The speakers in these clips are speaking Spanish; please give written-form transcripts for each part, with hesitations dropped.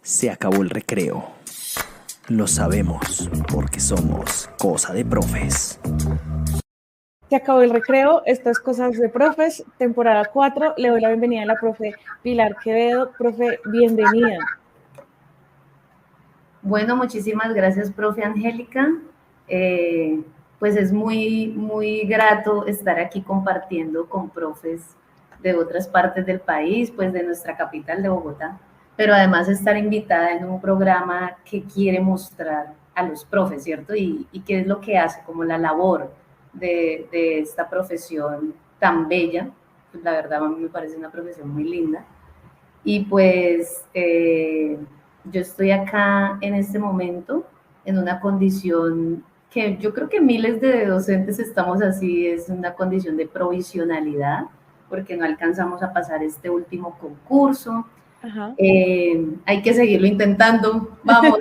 Se acabó el recreo. Lo sabemos porque somos cosa de profes. Se acabó el recreo, estas cosas de profes, temporada 4. Le doy la bienvenida a la profe Pilar Quevedo. Profe, bienvenida. Bueno, muchísimas gracias, profe Angélica. Pues es muy grato estar aquí compartiendo con profes de otras partes del país, pues de nuestra capital de Bogotá, pero además estar invitada en un programa que quiere mostrar a los profes, ¿cierto? Y qué es lo que hace, como la labor de esta profesión tan bella. Pues la verdad a mí me parece una profesión muy linda. Y pues yo estoy acá en este momento en una condición que yo creo que miles de docentes estamos así, es una condición de provisionalidad, porque no alcanzamos a pasar este último concurso. Hay que seguirlo intentando, vamos,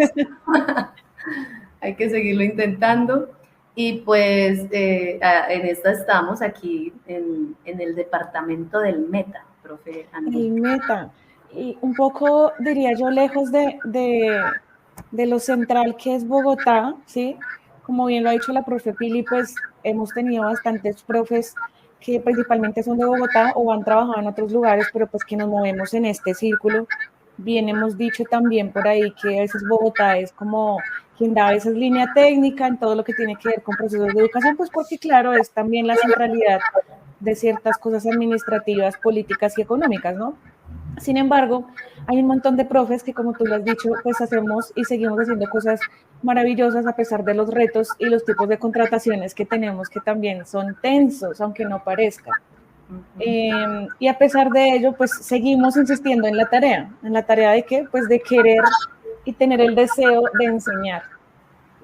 hay que seguirlo intentando. Y pues en esta estamos aquí en el departamento del Meta, profe Andrés. El Meta. Y un poco, diría yo, lejos de lo central que es Bogotá, ¿sí? Como bien lo ha dicho la profe Pili, pues hemos tenido bastantes profes que principalmente son de Bogotá o han trabajado en otros lugares, pero pues que nos movemos en este círculo. Bien hemos dicho también por ahí que a veces Bogotá es como quien da a veces línea técnica en todo lo que tiene que ver con procesos de educación, pues porque claro, es también la centralidad de ciertas cosas administrativas, políticas y económicas, ¿no? Sin embargo, hay un montón de profes que, como tú lo has dicho, pues hacemos y seguimos haciendo cosas maravillosas a pesar de los retos y los tipos de contrataciones que tenemos que también son tensos, aunque no parezca. Y a pesar de ello, pues seguimos insistiendo en la tarea de qué, pues de querer y tener el deseo de enseñar.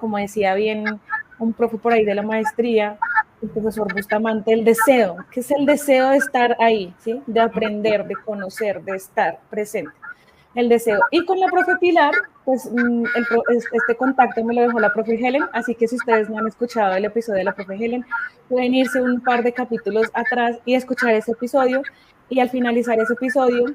Como decía bien un profe por ahí de la maestría, el profesor Bustamante, el deseo, que es el deseo de estar ahí, ¿sí? De aprender, de conocer, de estar presente. El deseo. Y con la profe Pilar, pues este contacto me lo dejó la profe Helen, así que si ustedes no han escuchado el episodio de la profe Helen, pueden irse un par de capítulos atrás y escuchar ese episodio, y al finalizar ese episodio,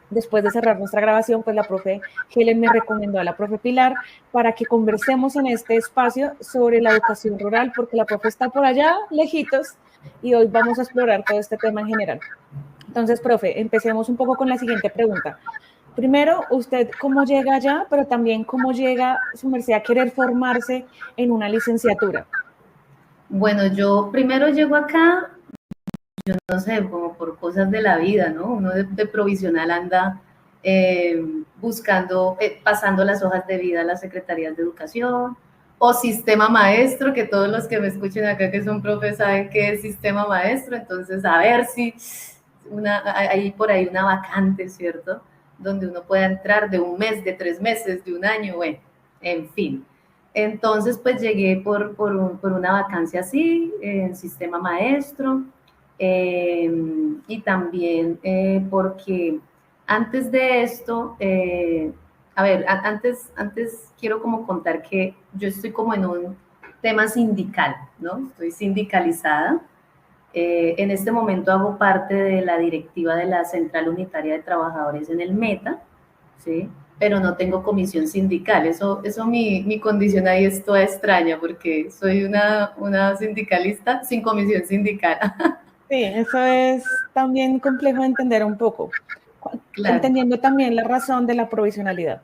después de cerrar nuestra grabación, pues la profe Helen me recomendó a la profe Pilar para que conversemos en este espacio sobre la educación rural, porque la profe está por allá, lejitos, y hoy vamos a explorar todo este tema en general. Entonces, profe, empecemos un poco con la siguiente pregunta. Primero, usted cómo llega allá, pero también cómo llega su merced a querer formarse en una licenciatura. Bueno, yo primero llego acá, yo no sé, como por cosas de la vida, ¿no? Uno de provisional anda buscando, pasando las hojas de vida a las secretarías de educación, o sistema maestro, que todos los que me escuchen acá que son profes saben qué es sistema maestro, entonces a ver si hay por ahí una vacante, ¿cierto? Donde uno pueda entrar de un mes, de 3 meses, de un año, bueno, en fin. Entonces, pues llegué por una vacancia así, en sistema maestro, y también porque antes de esto, a ver, antes quiero como contar que yo estoy como en un tema sindical, ¿no? Estoy sindicalizada. En este momento hago parte de la directiva de la Central Unitaria de Trabajadores en el Meta, ¿sí? Pero no tengo comisión sindical. Eso mi condición ahí es toda extraña porque soy una sindicalista sin comisión sindical. Sí, eso es también complejo de entender un poco, Claro. entendiendo también la razón de la provisionalidad.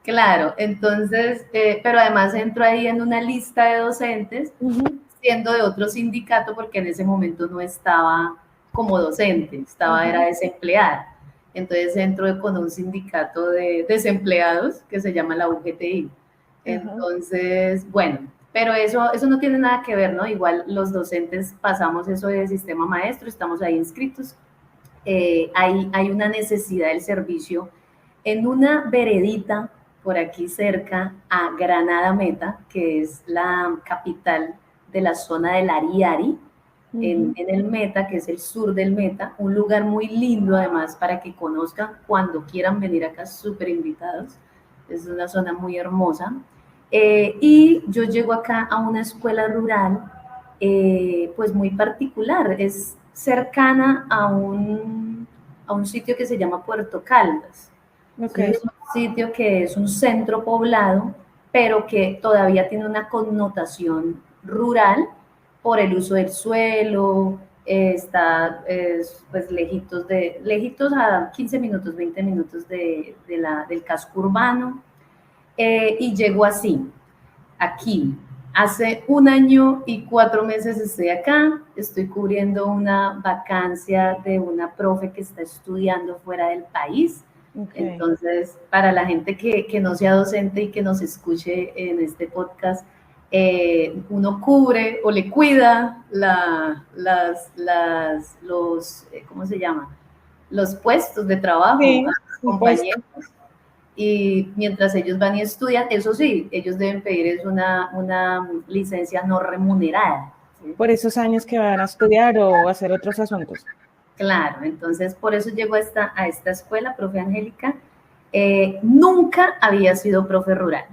Claro, entonces, pero además entro ahí en una lista de docentes, siendo de otro sindicato, porque en ese momento no estaba como docente, estaba era desempleada. Entonces entro con un sindicato de desempleados que se llama la UGTI. Entonces, bueno, pero eso no tiene nada que ver, ¿no? Igual los docentes pasamos eso de sistema maestro, estamos ahí inscritos. Hay una necesidad del servicio en una veredita por aquí cerca a Granada Meta, que es la capital de la zona del Ariari, en el Meta, que es el sur del Meta, un lugar muy lindo además para que conozcan cuando quieran venir acá, súper invitados, es una zona muy hermosa. Y yo llego acá a una escuela rural, pues muy particular, es cercana a un sitio que se llama Puerto Caldas. Ok. Es un sitio que es un centro poblado, pero que todavía tiene una connotación rural por el uso del suelo, está pues lejitos a 15 minutos, 20 minutos del casco urbano, y llegó así, aquí. Hace 1 año y 4 meses estoy acá, estoy cubriendo una vacancia de una profe que está estudiando fuera del país. Okay. Entonces, para la gente que no sea docente y que nos escuche en este podcast, uno cubre o le cuida ¿cómo se llama? Los puestos de trabajo Sí, a sus un puesto. compañeros. Y mientras ellos van y estudian, eso sí, ellos deben pedir es una licencia no remunerada. ¿Sí? Por esos años que van a estudiar o hacer otros asuntos. Claro, entonces por eso llego a esta escuela, profe Angélica. Nunca había sido profe rural.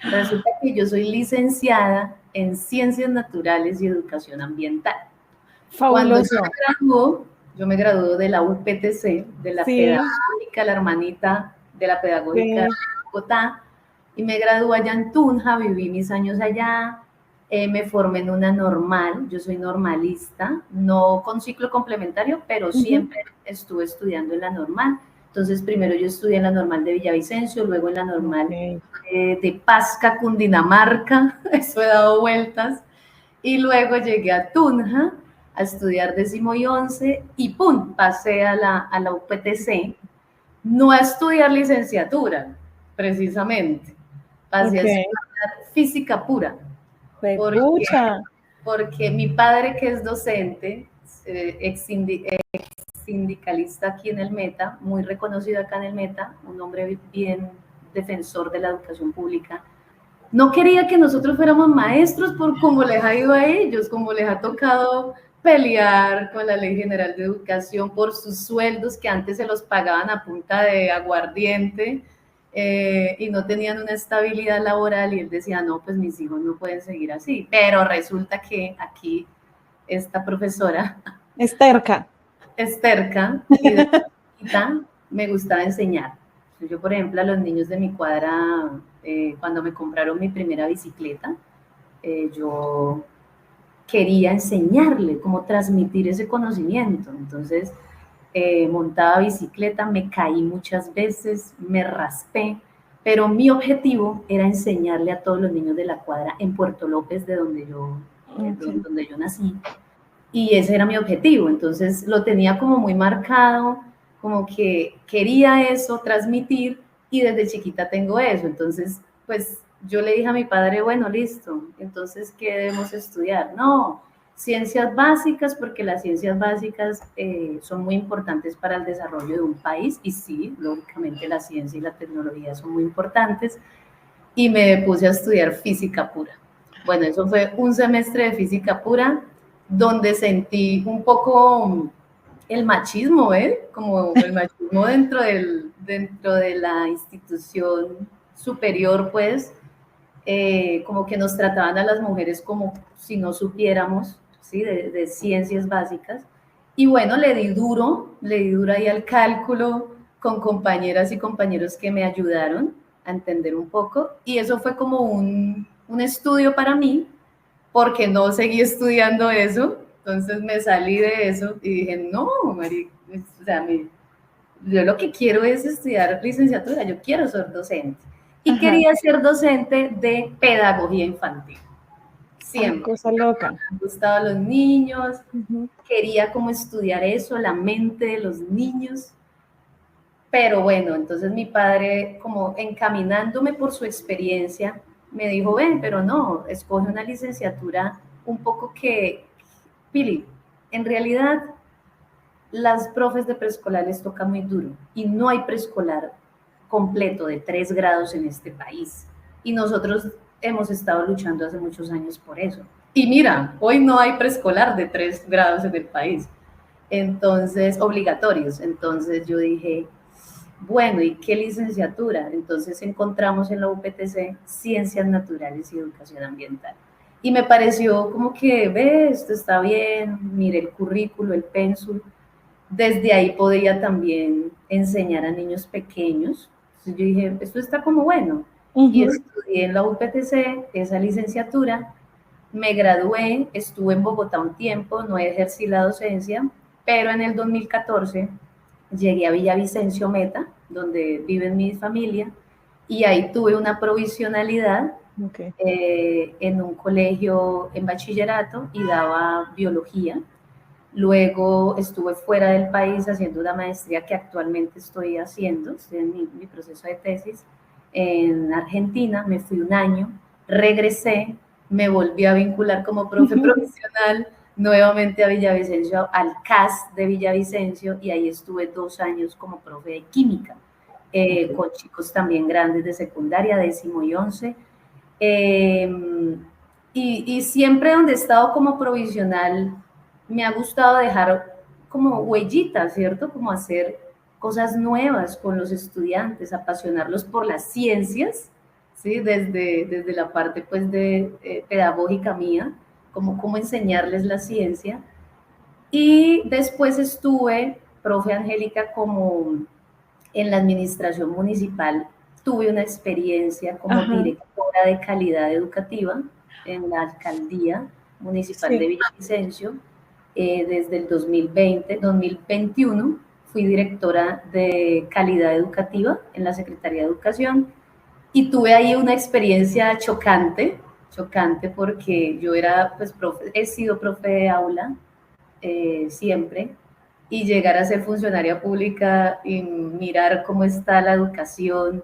Resulta que yo soy licenciada en Ciencias Naturales y Educación Ambiental. Fabuloso. Cuando yo me graduó de la UPTC, de la Sí. pedagógica, la hermanita de la pedagógica Sí. de Bogotá, y me gradué allá en Tunja, viví mis años allá, me formé en una normal, yo soy normalista, no con ciclo complementario, pero siempre estuve estudiando en la normal. Entonces, primero yo estudié en la normal de Villavicencio, luego en la normal de Pasca, Cundinamarca, eso he dado vueltas, y luego llegué a Tunja a estudiar 10º y 11 y ¡pum! Pasé a la UPTC, no a estudiar licenciatura, precisamente, pasé a estudiar física pura, porque mi padre, que es docente, ex sindicalista aquí en el Meta, muy reconocido acá en el Meta, un hombre bien defensor de la educación pública, no quería que nosotros fuéramos maestros por cómo les ha ido a ellos, como les ha tocado pelear con la Ley General de Educación por sus sueldos que antes se los pagaban a punta de aguardiente, y no tenían una estabilidad laboral, y él decía, no, pues mis hijos no pueden seguir así. Pero resulta que aquí esta profesora es terca y de chiquita me gustaba enseñar. Yo, por ejemplo, a los niños de mi cuadra, cuando me compraron mi primera bicicleta, yo quería enseñarle cómo transmitir ese conocimiento. Entonces, montaba bicicleta, me caí muchas veces, me raspé, pero mi objetivo era enseñarle a todos los niños de la cuadra en Puerto López, de donde yo nací, y ese era mi objetivo. Entonces lo tenía como muy marcado, como que quería eso, transmitir, y desde chiquita tengo eso. Entonces, pues yo le dije a mi padre, bueno, listo, entonces, ¿qué debemos estudiar? No, ciencias básicas, porque las ciencias básicas son muy importantes para el desarrollo de un país, y sí, lógicamente la ciencia y la tecnología son muy importantes, y me puse a estudiar física pura. Bueno, eso fue un semestre de física pura, donde sentí un poco el machismo, como el machismo dentro de la institución superior, pues, como que nos trataban a las mujeres como si no supiéramos, ¿sí? de ciencias básicas. Y bueno, le di duro ahí al cálculo, con compañeras y compañeros que me ayudaron a entender un poco, y eso fue como un estudio para mí, porque no seguí estudiando eso. Entonces me salí de eso y dije, no, Mari, o sea, yo lo que quiero es estudiar licenciatura, yo quiero ser docente. Y quería ser docente de pedagogía infantil. Siempre. Ay, cosa loca. Me gustaban los niños, quería como estudiar eso, la mente de los niños. Pero bueno, entonces mi padre, como encaminándome por su experiencia, me dijo, ven, pero no, escoge una licenciatura un poco Pili, en realidad las profes de preescolar les toca muy duro, y no hay preescolar completo de 3 grados en este país. Y nosotros hemos estado luchando hace muchos años por eso. Y mira, hoy no hay preescolar de 3 grados en el país. Entonces, obligatorios. Entonces yo dije, bueno, ¿y qué licenciatura? Entonces encontramos en la UPTC Ciencias Naturales y Educación Ambiental. Y me pareció como que, ve, esto está bien, mire el currículo, el pénsul. Desde ahí podía también enseñar a niños pequeños, Entonces yo dije, esto está como bueno. Y estudié en la UPTC esa licenciatura, me gradué, estuve en Bogotá un tiempo, no ejercí la docencia, pero en el 2014 llegué a Villavicencio Meta, donde vive mi familia, y ahí tuve una provisionalidad en un colegio en bachillerato y daba biología. Luego estuve fuera del país haciendo una maestría que actualmente estoy haciendo, estoy en mi proceso de tesis en Argentina, me fui un año, regresé, me volví a vincular como profe profesional nuevamente a Villavicencio, al CAS de Villavicencio, y ahí estuve 2 años como profe de química, con chicos también grandes de secundaria, 10º y 11. Y siempre donde he estado como provisional, me ha gustado dejar como huellitas, ¿cierto? Como hacer cosas nuevas con los estudiantes, apasionarlos por las ciencias, ¿sí? Desde la parte pues de pedagógica mía, como enseñarles la ciencia. Y después estuve, profe Angélica, como en la administración municipal, tuve una experiencia como directora de calidad educativa en la alcaldía municipal de Villavicencio. Desde el 2021 fui directora de calidad educativa en la Secretaría de Educación y tuve ahí una experiencia chocante porque yo era, pues, he sido profe de aula siempre, y llegar a ser funcionaria pública y mirar cómo está la educación,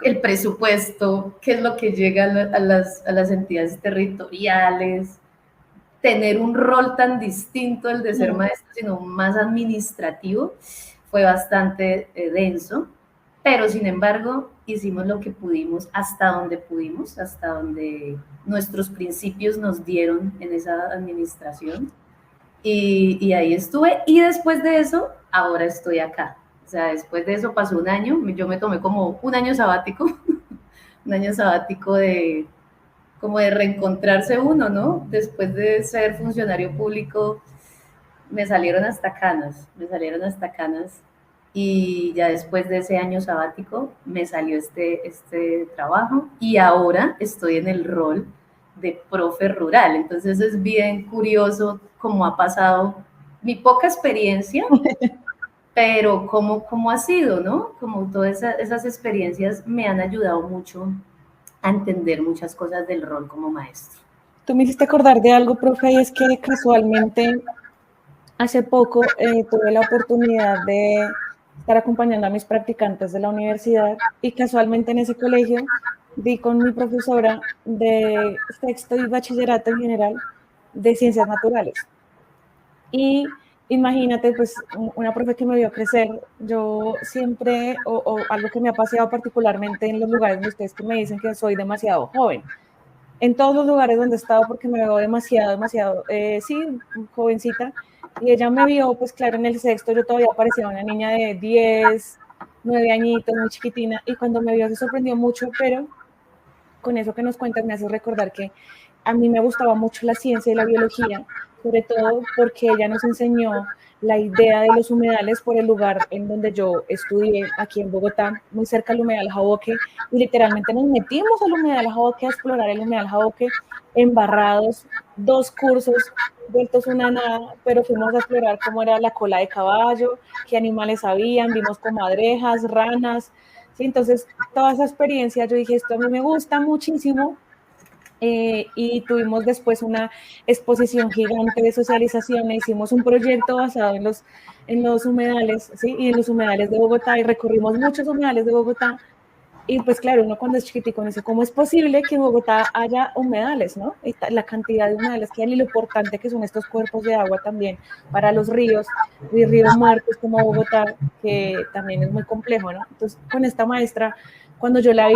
el presupuesto, qué es lo que llega a las entidades territoriales, tener un rol tan distinto al de ser maestro, sino más administrativo, fue bastante denso, pero sin embargo hicimos lo que pudimos, hasta donde nuestros principios nos dieron en esa administración, y ahí estuve, y después de eso, ahora estoy acá. O sea, después de eso pasó un año, yo me tomé como un año sabático, un año sabático como de reencontrarse uno, ¿no? Después de ser funcionario público, me salieron hasta canas, y ya después de ese año sabático me salió este trabajo, y ahora estoy en el rol de profe rural. Entonces es bien curioso cómo ha pasado mi poca experiencia, pero cómo ha sido, ¿no? Como todas esas experiencias me han ayudado mucho a entender muchas cosas del rol como maestro. Tú me hiciste acordar de algo, profe, y es que casualmente hace poco tuve la oportunidad de estar acompañando a mis practicantes de la universidad, y casualmente en ese colegio di con mi profesora de sexto y bachillerato en general de ciencias naturales. Y imagínate, pues, una profe que me vio crecer. Yo siempre, o algo que me ha pasado particularmente en los lugares donde ustedes que me dicen que soy demasiado joven, en todos los lugares donde he estado, porque me veo demasiado, sí, jovencita, y ella me vio, pues claro, en el sexto yo todavía parecía una niña de 10, 9 añitos, muy chiquitina, y cuando me vio se sorprendió mucho, pero con eso que nos cuentas me hace recordar que a mí me gustaba mucho la ciencia y la biología, sobre todo porque ella nos enseñó la idea de los humedales por el lugar en donde yo estudié, aquí en Bogotá, muy cerca del humedal Jaboque, y literalmente nos metimos al humedal Jaboque a explorar el humedal Jaboque, embarrados, 2 cursos, vueltos una nada, pero fuimos a explorar cómo era la cola de caballo, qué animales habían, vimos comadrejas, ranas, ¿sí? Entonces toda esa experiencia, yo dije, esto a mí me gusta muchísimo. Y tuvimos después una exposición gigante de socialización, e hicimos un proyecto basado en los humedales, ¿sí? Y en los humedales de Bogotá, y recorrimos muchos humedales de Bogotá, y pues claro, uno cuando es chiquitico dice, ¿cómo es posible que en Bogotá haya humedales, no? Y la cantidad de humedales que hay, y lo importante que son estos cuerpos de agua también para los ríos, y ríos muertos como Bogotá, que también es muy complejo, ¿no? Entonces, con esta maestra, cuando yo la vi,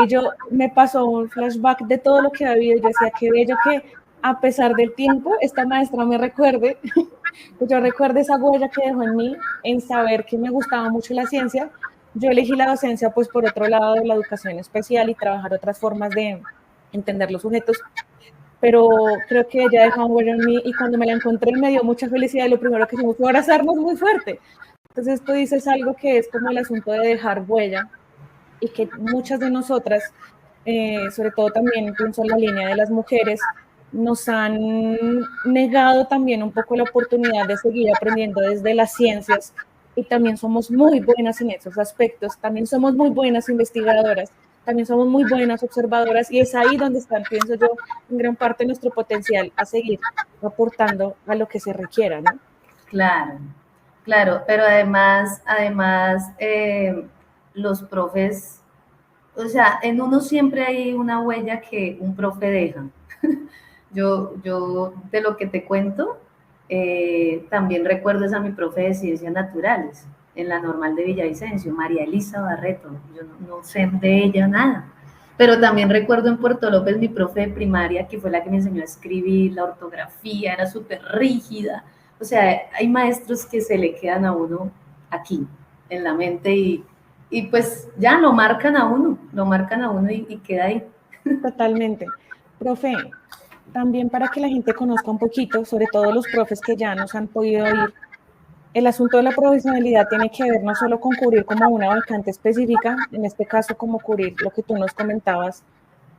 me pasó un flashback de todo lo que había, y yo decía, qué bello que a pesar del tiempo, esta maestra me recuerde, que yo recuerde esa huella que dejó en mí, en saber que me gustaba mucho la ciencia. Yo elegí la docencia, pues por otro lado, de la educación especial y trabajar otras formas de entender los sujetos, pero creo que ella dejó un huella en mí, y cuando me la encontré me dio mucha felicidad, y lo primero que hicimos fue abrazarnos muy fuerte. Entonces tú dices algo que es como el asunto de dejar huella, y que muchas de nosotras, sobre todo también pienso en la línea de las mujeres, nos han negado también un poco la oportunidad de seguir aprendiendo desde las ciencias y también somos muy buenas en esos aspectos, también somos muy buenas investigadoras, también somos muy buenas observadoras y es ahí donde está, pienso yo, en gran parte nuestro potencial a seguir aportando a lo que se requiera, ¿no? Claro, claro, pero además los profes, o sea, en uno siempre hay una huella que un profe deja. Yo de lo que te cuento, también recuerdo a mi profe de Ciencias Naturales en la Normal de Villavicencio, María Elisa Barreto. Yo no sé de ella nada. Pero también recuerdo en Puerto López mi profe de primaria, que fue la que me enseñó a escribir, la ortografía, era súper rígida. O sea, hay maestros que se le quedan a uno aquí, en la mente, y pues ya lo marcan a uno y queda ahí. Totalmente. Profe, también para que la gente conozca un poquito, sobre todo los profes que ya nos han podido oír, el asunto de la provisionalidad tiene que ver no solo con cubrir como una vacante específica, en este caso como cubrir lo que tú nos comentabas,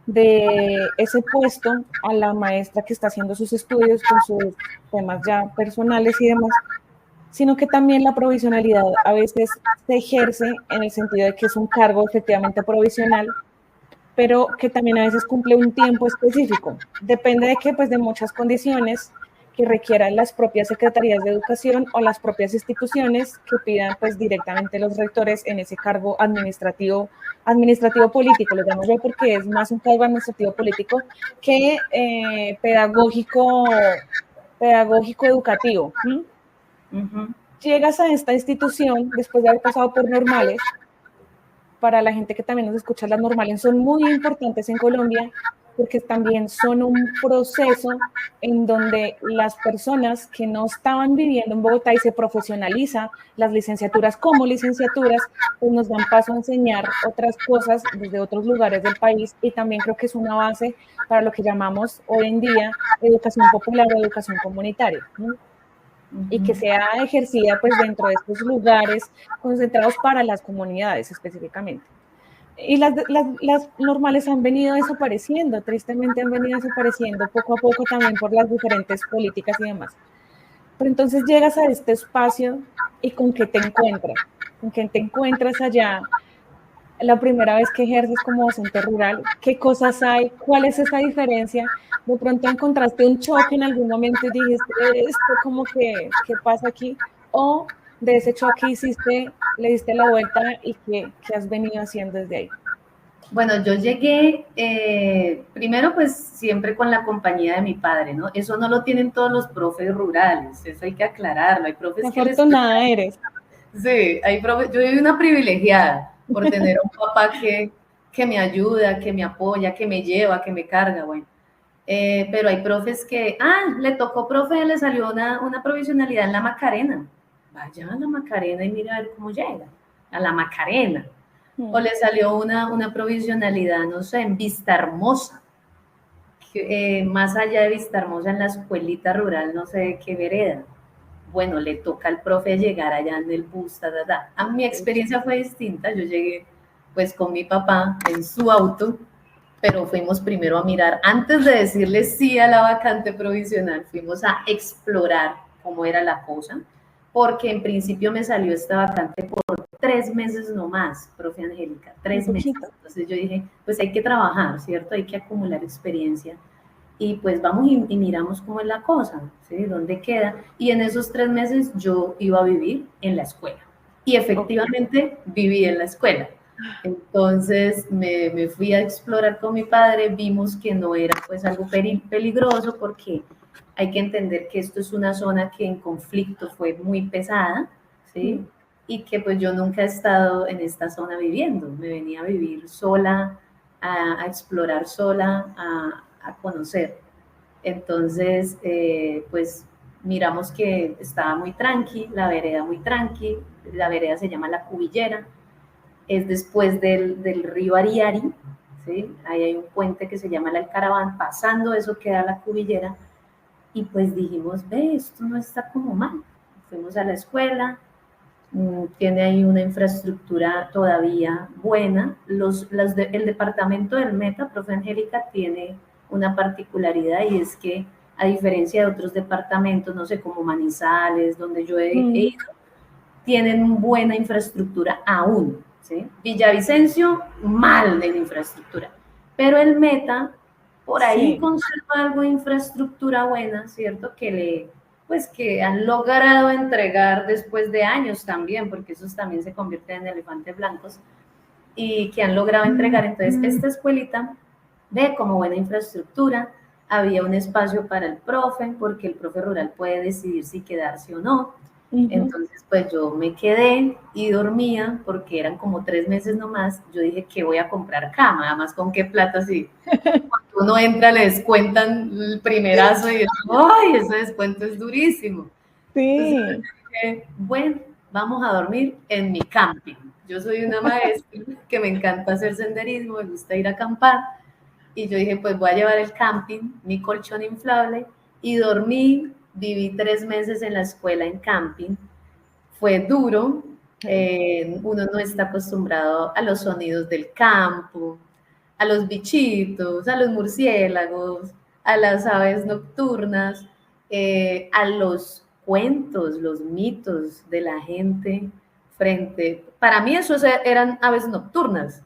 de ese puesto a la maestra que está haciendo sus estudios con sus temas ya personales y demás, sino que también la provisionalidad a veces se ejerce en el sentido de que es un cargo efectivamente provisional, pero que también a veces cumple un tiempo específico. Depende de que, pues, de muchas condiciones que requieran las propias secretarías de educación o las propias instituciones que pidan, pues, directamente los rectores en ese cargo administrativo político, lo llamo yo porque es más un cargo administrativo político que pedagógico educativo. Uh-huh. Llegas a esta institución después de haber pasado por normales. Para la gente que también nos escucha, las normales son muy importantes en Colombia porque también son un proceso en donde las personas que no estaban viviendo en Bogotá y se profesionaliza las licenciaturas como licenciaturas, pues nos dan paso a enseñar otras cosas desde otros lugares del país y también creo que es una base para lo que llamamos hoy en día educación popular o educación comunitaria, ¿no? Y que sea ejercida pues dentro de estos lugares concentrados para las comunidades específicamente. Y las normales han venido desapareciendo, tristemente han venido desapareciendo poco a poco también por las diferentes políticas y demás. Pero entonces llegas a este espacio y con qué te encuentras allá la primera vez que ejerces como docente rural, qué cosas hay, cuál es esa diferencia. De pronto encontraste un choque en algún momento y dijiste, esto como que, ¿qué pasa aquí? O de ese choque hiciste, le diste la vuelta y ¿qué has venido haciendo desde ahí? Bueno, yo llegué, primero pues siempre con la compañía de mi padre, ¿no? Eso no lo tienen todos los profes rurales, eso hay que aclararlo. Hay profes que afortunada eres. Sí, hay profes, yo soy una privilegiada por tener un papá que me ayuda, que me apoya, que me lleva, que me carga, bueno. Pero hay profes que, le tocó, profe, le salió una provisionalidad en la Macarena. Vaya a la Macarena y mira a ver cómo llega, a la Macarena. O le salió una provisionalidad, no sé, en Vista Hermosa. Más allá de Vista Hermosa, en la escuelita rural, no sé qué vereda. Bueno, le toca al profe llegar allá en el bus, mi experiencia fue distinta, yo llegué pues con mi papá en su auto, pero fuimos primero a mirar, antes de decirle sí a la vacante provisional, fuimos a explorar cómo era la cosa, porque en principio me salió esta vacante por 3 meses nomás, profe Angélica, 3 meses. Entonces yo dije, pues hay que trabajar, ¿cierto? Hay que acumular experiencia. Y pues vamos y miramos cómo es la cosa, ¿sí? ¿Dónde queda? Y en esos 3 meses yo iba a vivir en la escuela. Y efectivamente viví en la escuela. Entonces me fui a explorar con mi padre, vimos que no era pues algo peligroso porque hay que entender que esto es una zona que en conflicto fue muy pesada, ¿sí? Y que pues yo nunca he estado en esta zona viviendo, me venía a vivir sola, a explorar sola, a conocer. Entonces, pues miramos que estaba muy tranqui, la vereda muy tranqui, la vereda se llama La Cubillera, es después del río Ariari, ¿sí? Ahí hay un puente que se llama el Alcaraván, pasando eso queda La Cubillera, y pues dijimos, ve, esto no está como mal. Fuimos a la escuela, tiene ahí una infraestructura todavía buena. El departamento del Meta, profe Angélica, tiene una particularidad y es que a diferencia de otros departamentos, no sé, como Manizales, donde yo he ido, tienen buena infraestructura aún, ¿sí? Villavicencio, mal en infraestructura, pero el Meta, por ahí conserva algo de infraestructura buena, ¿cierto? Pues que han logrado entregar después de años también, porque esos también se convierten en elefantes blancos, y que han logrado entregar. Entonces, esta escuelita ve como buena infraestructura, había un espacio para el profe, porque el profe rural puede decidir si quedarse o no. Entonces, pues yo me quedé y dormía, porque eran como 3 meses nomás. Yo dije que voy a comprar cama, además con qué plata, si cuando uno entra le descuentan el primerazo y ¡ay! Ese descuento es durísimo. Sí. Entonces dije, bueno, vamos a dormir en mi camping. Yo soy una maestra que me encanta hacer senderismo, me gusta ir a acampar, y yo dije, pues voy a llevar el camping, mi colchón inflable, y dormí. Viví 3 meses en la escuela en camping. Fue duro, uno no está acostumbrado a los sonidos del campo, a los bichitos, a los murciélagos, a las aves nocturnas, a los cuentos, los mitos de la gente para mí esos eran aves nocturnas,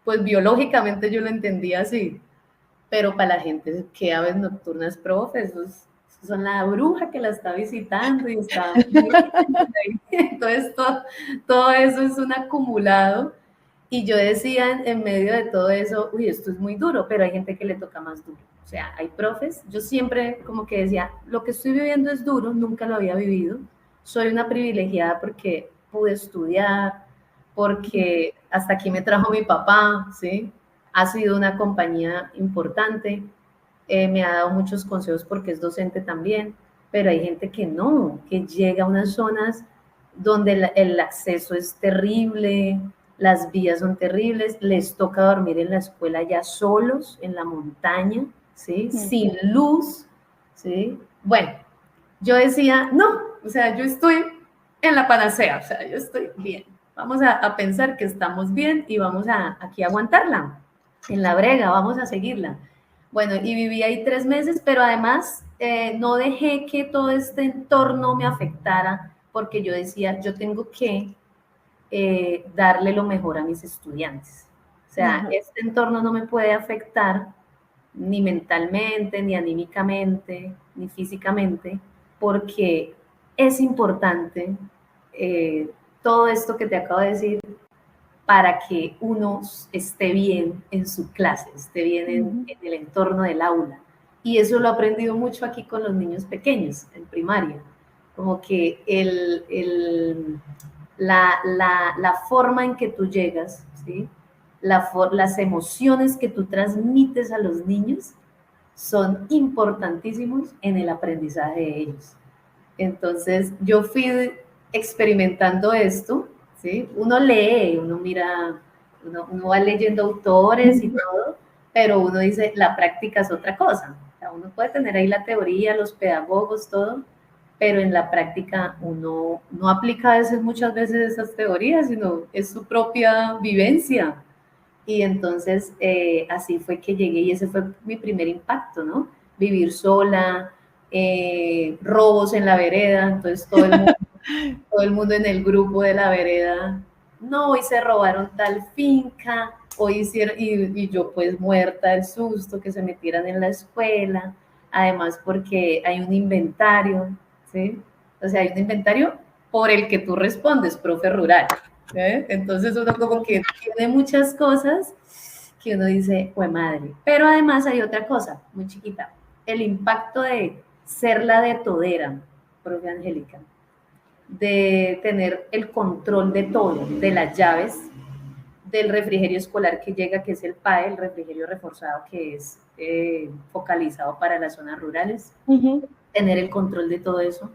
pues biológicamente yo lo entendía así, pero para la gente, ¿qué aves nocturnas, profe? Esos son la bruja que la está visitando y está... Entonces, todo eso es un acumulado. Y yo decía en medio de todo eso, uy, esto es muy duro, pero hay gente que le toca más duro. O sea, hay profes, yo siempre como que decía, lo que estoy viviendo es duro, nunca lo había vivido. Soy una privilegiada porque pude estudiar, porque hasta aquí me trajo mi papá, ¿sí? Ha sido una compañía importante. Me ha dado muchos consejos porque es docente también, pero hay gente que no, que llega a unas zonas donde el acceso es terrible, las vías son terribles, les toca dormir en la escuela ya solos, en la montaña, ¿sí? Sin luz, ¿sí? Bueno, yo decía, no, o sea, yo estoy en la panacea, o sea, yo estoy bien. Vamos a pensar que estamos bien y vamos aquí a aguantarla, en la brega, vamos a seguirla. Bueno, y viví ahí 3 meses, pero además no dejé que todo este entorno me afectara, porque yo decía, yo tengo que darle lo mejor a mis estudiantes. O sea, este entorno no me puede afectar ni mentalmente, ni anímicamente, ni físicamente, porque es importante todo esto que te acabo de decir para que uno esté bien en su clase, esté bien en el entorno del aula. Y eso lo he aprendido mucho aquí con los niños pequeños, en primaria. Como que la forma en que tú llegas, ¿sí? Las emociones que tú transmites a los niños son importantísimos en el aprendizaje de ellos. Entonces, yo fui experimentando esto, ¿sí? Uno lee, uno mira, uno va leyendo autores y todo, pero uno dice, la práctica es otra cosa. O sea, uno puede tener ahí la teoría, los pedagogos, todo, pero en la práctica uno no aplica muchas veces esas teorías, sino es su propia vivencia. Y entonces así fue que llegué y ese fue mi primer impacto, ¿no? Vivir sola, robos en la vereda, entonces todo el mundo en el grupo de la vereda, no, hoy se robaron tal finca, hoy hicieron, y yo pues muerta del susto que se metieran en la escuela, además porque hay un inventario, ¿sí? O sea, hay un inventario por el que tú respondes, profe rural. Entonces uno como que tiene muchas cosas que uno dice, ¡jue madre! Pero además hay otra cosa muy chiquita, el impacto de ser la de todera, profe Angélica, de tener el control de todo, de las llaves, del refrigerio escolar que llega, que es el PAE, el refrigerio reforzado, que es focalizado para las zonas rurales, tener el control de todo eso,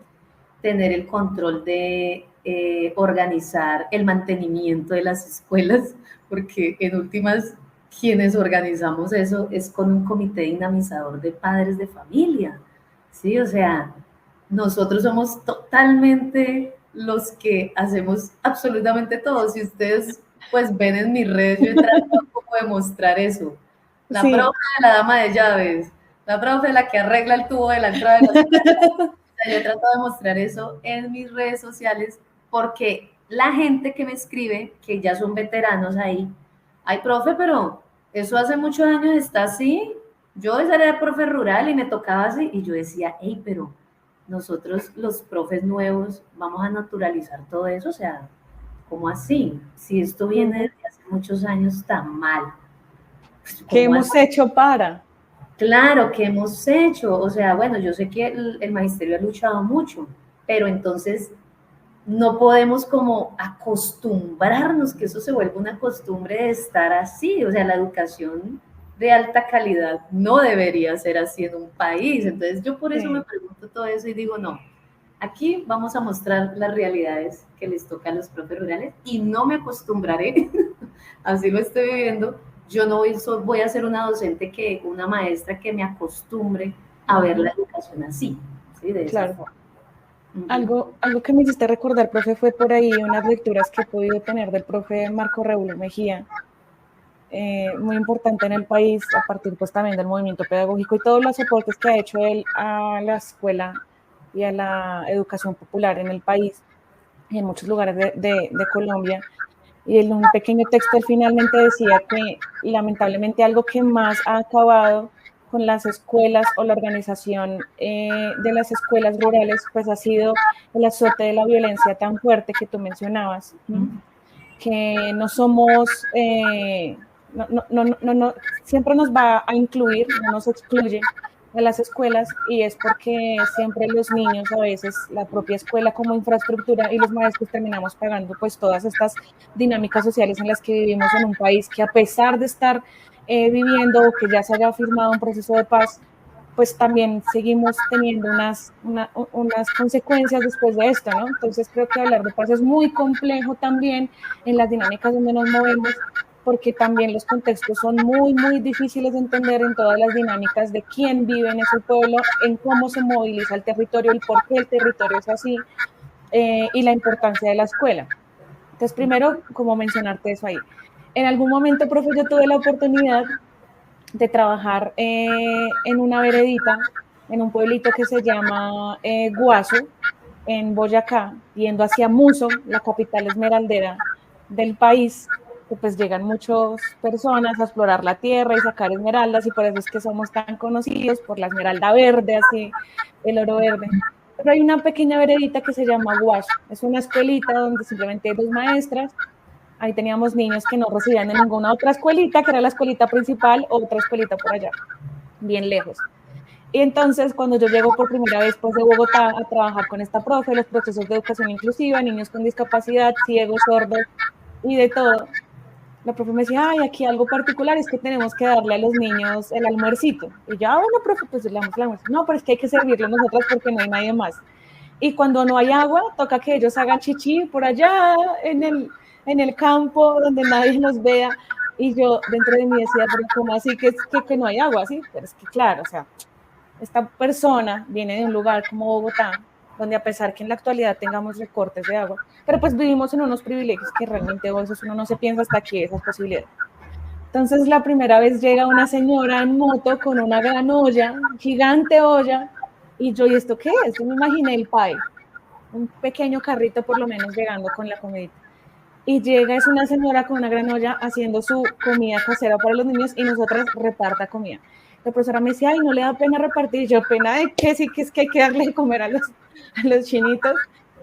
tener el control de organizar el mantenimiento de las escuelas, porque en últimas quienes organizamos eso es con un comité dinamizador de padres de familia, ¿sí? O sea, nosotros somos totalmente los que hacemos absolutamente todo. Si ustedes pues ven en mis redes, yo he tratado como de mostrar eso. La Sí. profe de la dama de llaves, la profe la que arregla el tubo de la entrada de la ciudad. Yo he tratado de mostrar eso en mis redes sociales porque la gente que me escribe, que ya son veteranos ahí, ay, profe, pero eso hace muchos años está así. Yo era profe rural y me tocaba así, y yo decía, hey, pero nosotros los profes nuevos vamos a naturalizar todo eso, o sea, ¿cómo así? Si esto viene desde hace muchos años tan mal. ¿Qué hemos hecho para? Claro, ¿qué hemos hecho? O sea, bueno, yo sé que el magisterio ha luchado mucho, pero entonces no podemos como acostumbrarnos, que eso se vuelva una costumbre de estar así. O sea, la educación de alta calidad no debería ser así en un país. Entonces yo por eso me pregunto todo eso y digo, no, aquí vamos a mostrar las realidades que les toca a los profes rurales y no me acostumbraré, así lo estoy viviendo. Yo no voy a ser una docente, una maestra que me acostumbre a ver la educación así, ¿sí? De esa forma. Algo que me hiciste recordar, profe, fue por ahí unas lecturas que he podido tener del profe Marco Reulo Mejía, muy importante en el país, a partir pues también del movimiento pedagógico y todos los aportes que ha hecho él a la escuela y a la educación popular en el país y en muchos lugares de Colombia. Y en un pequeño texto él finalmente decía que lamentablemente algo que más ha acabado con las escuelas o la organización de las escuelas rurales, pues ha sido el azote de la violencia tan fuerte que tú mencionabas, ¿no? Que no somos, siempre nos va a incluir, no nos excluye de las escuelas, y es porque siempre los niños, a veces la propia escuela como infraestructura y los maestros terminamos pagando pues todas estas dinámicas sociales en las que vivimos en un país que, a pesar de estar viviendo o que ya se haya firmado un proceso de paz, pues también seguimos teniendo unas consecuencias después de esto, ¿no? Entonces creo que hablar de paz es muy complejo también en las dinámicas donde nos movemos, porque también los contextos son muy, muy difíciles de entender en todas las dinámicas de quién vive en ese pueblo, en cómo se moviliza el territorio, el por qué el territorio es así, y la importancia de la escuela. Entonces, primero, como mencionarte eso ahí. En algún momento, profe, yo tuve la oportunidad de trabajar en una veredita, en un pueblito que se llama Guaso, en Boyacá, yendo hacia Muso, la capital esmeraldera del país, que pues llegan muchas personas a explorar la tierra y sacar esmeraldas, y por eso es que somos tan conocidos, por la esmeralda verde, así, el oro verde. Pero hay una pequeña veredita que se llama Guaso, es una escuelita donde simplemente hay 2 maestras. Ahí teníamos niños que no recibían en ninguna otra escuelita, que era la escuelita principal, o otra escuelita por allá, bien lejos. Y entonces, cuando yo llego por primera vez pues, de Bogotá a trabajar con esta profe, los procesos de educación inclusiva, niños con discapacidad, ciegos, sordos y de todo, la profe me decía, ay, aquí algo particular es que tenemos que darle a los niños el almuercito. Y yo, bueno, profe, pues le damos el almuerzo. No, pero es que hay que servirlo nosotras porque no hay nadie más. Y cuando no hay agua, toca que ellos hagan chichi por allá en el campo donde nadie nos vea. Y yo dentro de mí decía, pero ¿cómo así que no hay agua? ¿Sí? Pero es que claro, o sea, esta persona viene de un lugar como Bogotá, donde a pesar que en la actualidad tengamos recortes de agua, pero pues vivimos en unos privilegios que realmente a veces uno no se piensa hasta aquí esas posibilidades. Entonces la primera vez llega una señora en moto con una gran olla, gigante olla, y yo, ¿y esto qué es? Yo me imaginé el pie, un pequeño carrito por lo menos llegando con la comidita. Y llega, es una señora con una gran olla haciendo su comida casera para los niños y nosotras reparta comida. La profesora me decía, ay, ¿no le da pena repartir? Y yo, ¿pena de qué? Sí, que es que hay que darle de comer a los chinitos.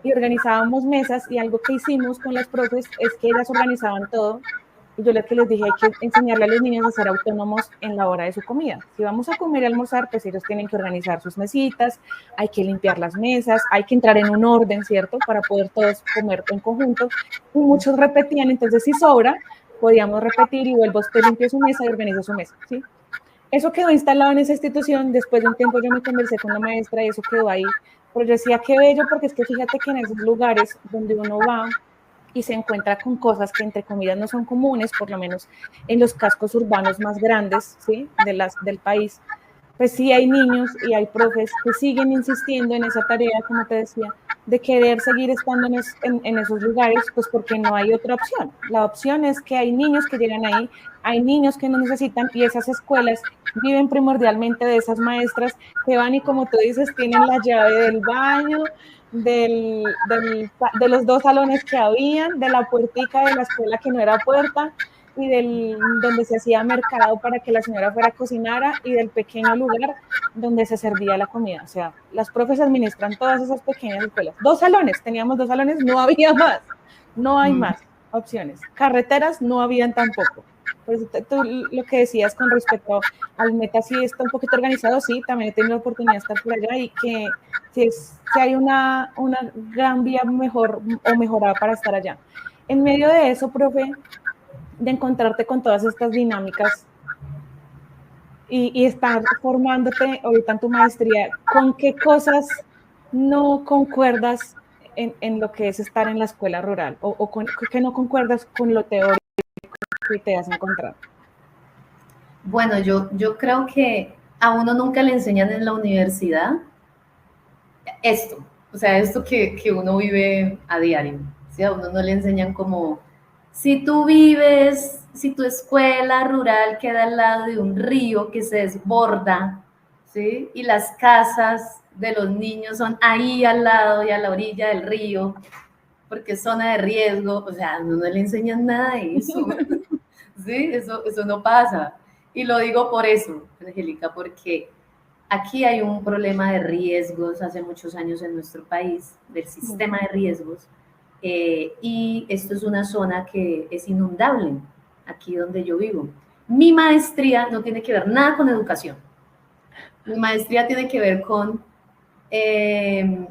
Y organizábamos mesas, y algo que hicimos con las profes es que ellas organizaban todo. Y yo lo que les dije, hay que enseñarle a los niños a ser autónomos en la hora de su comida. Si vamos a comer y almorzar, pues ellos tienen que organizar sus mesitas, hay que limpiar las mesas, hay que entrar en un orden, ¿cierto? Para poder todos comer en conjunto. Y muchos repetían, entonces si sobra, podíamos repetir y vuelvo, usted limpia su mesa y organiza su mesa, ¿sí? Eso quedó instalado en esa institución. Después de un tiempo yo me conversé con la maestra y eso quedó ahí. Pero yo decía, qué bello, porque es que fíjate que en esos lugares donde uno va y se encuentra con cosas que entre comillas no son comunes, por lo menos en los cascos urbanos más grandes, ¿sí? del país, pues sí hay niños y hay profes que siguen insistiendo en esa tarea, como te decía, de querer seguir estando en esos lugares, pues porque no hay otra opción. La opción es que hay niños que llegan ahí, hay niños que no necesitan y esas escuelas viven primordialmente de esas maestras que van y como tú dices, tienen la llave del baño, de los 2 salones que habían, de la puertica de la escuela que no era puerta, y donde se hacía mercado para que la señora fuera a cocinara y del pequeño lugar donde se servía la comida. O sea, las profes administran todas esas pequeñas escuelas. 2 salones, teníamos 2 salones, no había más, no hay más opciones. Carreteras no habían tampoco. Por eso tú lo que decías con respecto al Meta, sí está un poquito organizado, sí, también he tenido la oportunidad de estar por allá y que si hay una gran vía mejor o mejorada para estar allá. En medio de eso, profe, de encontrarte con todas estas dinámicas y estar formándote ahorita en tu maestría, ¿con qué cosas no concuerdas en lo que es estar en la escuela rural? ¿O con qué no concuerdas con lo teórico que te has encontrado? Bueno, yo creo que a uno nunca le enseñan en la universidad esto, o sea, esto que uno vive a diario, ¿sí? A uno no le enseñan como, si tú vives, si tu escuela rural queda al lado de un río que se desborda, ¿sí? Y las casas de los niños son ahí al lado y a la orilla del río, porque es zona de riesgo, o sea, a uno no le enseñan nada de eso, ¿sí? Eso no pasa. Y lo digo por eso, Angélica, porque aquí hay un problema de riesgos hace muchos años en nuestro país, del sistema de riesgos, y esto es una zona que es inundable, aquí donde yo vivo. Mi maestría no tiene que ver nada con educación. Mi maestría tiene que ver con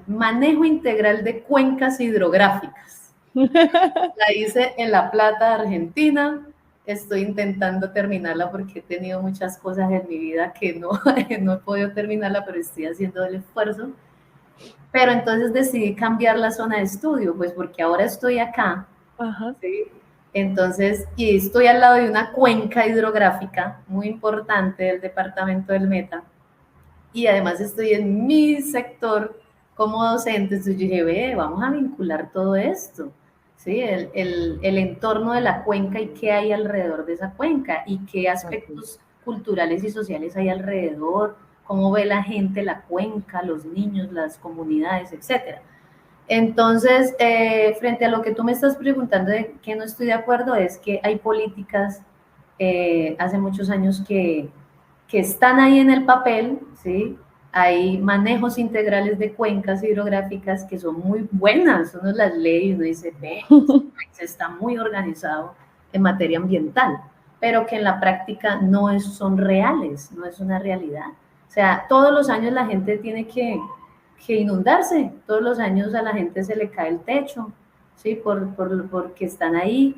manejo integral de cuencas hidrográficas. La hice en La Plata, Argentina. Estoy intentando terminarla porque he tenido muchas cosas en mi vida que no he podido terminarla, pero estoy haciendo el esfuerzo. Pero entonces decidí cambiar la zona de estudio, pues porque ahora estoy acá, ¿sí? Entonces, y estoy al lado de una cuenca hidrográfica muy importante del departamento del Meta, y además estoy en mi sector como docente, entonces yo dije, vamos a vincular todo esto, ¿sí? El entorno de la cuenca y qué hay alrededor de esa cuenca y qué aspectos culturales y sociales hay alrededor, cómo ve la gente la cuenca, los niños, las comunidades, etcétera. Entonces, frente a lo que tú me estás preguntando de qué no estoy de acuerdo, es que hay políticas hace muchos años que están ahí en el papel, ¿sí? Hay manejos integrales de cuencas hidrográficas que son muy buenas, uno las lee y uno dice, ve, se está muy organizado en materia ambiental, pero que en la práctica no son reales, no es una realidad. O sea, todos los años la gente tiene que inundarse, todos los años a la gente se le cae el techo, ¿sí? Porque están ahí.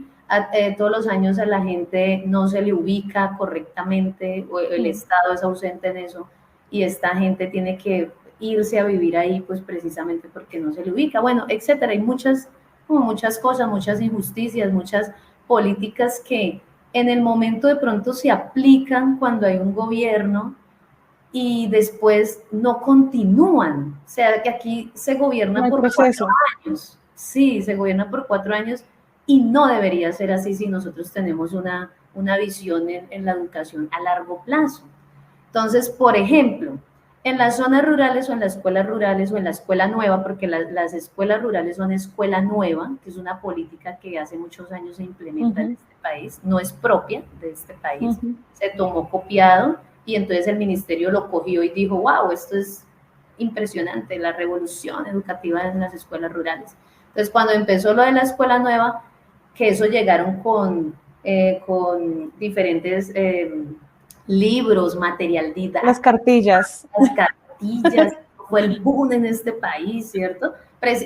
Todos los años a la gente no se le ubica correctamente, o el Estado es ausente en eso, y esta gente tiene que irse a vivir ahí, pues precisamente porque no se le ubica, bueno, etcétera. Hay muchas cosas, muchas injusticias, muchas políticas que en el momento de pronto se aplican cuando hay un gobierno y después no continúan. O sea, que aquí se gobierna por 4 años. Sí, se gobierna por 4 años y no debería ser así si nosotros tenemos una visión en la educación a largo plazo. Entonces, por ejemplo, en las zonas rurales o en las escuelas rurales o en la escuela nueva, porque las escuelas rurales son escuela nueva, que es una política que hace muchos años se implementa en este país, no es propia de este país, se tomó copiado y entonces el ministerio lo cogió y dijo, wow, esto es impresionante, la revolución educativa en las escuelas rurales. Entonces, cuando empezó lo de la escuela nueva, que eso llegaron con diferentes libros, material didáctico. Las cartillas. Fue el boom en este país, ¿cierto?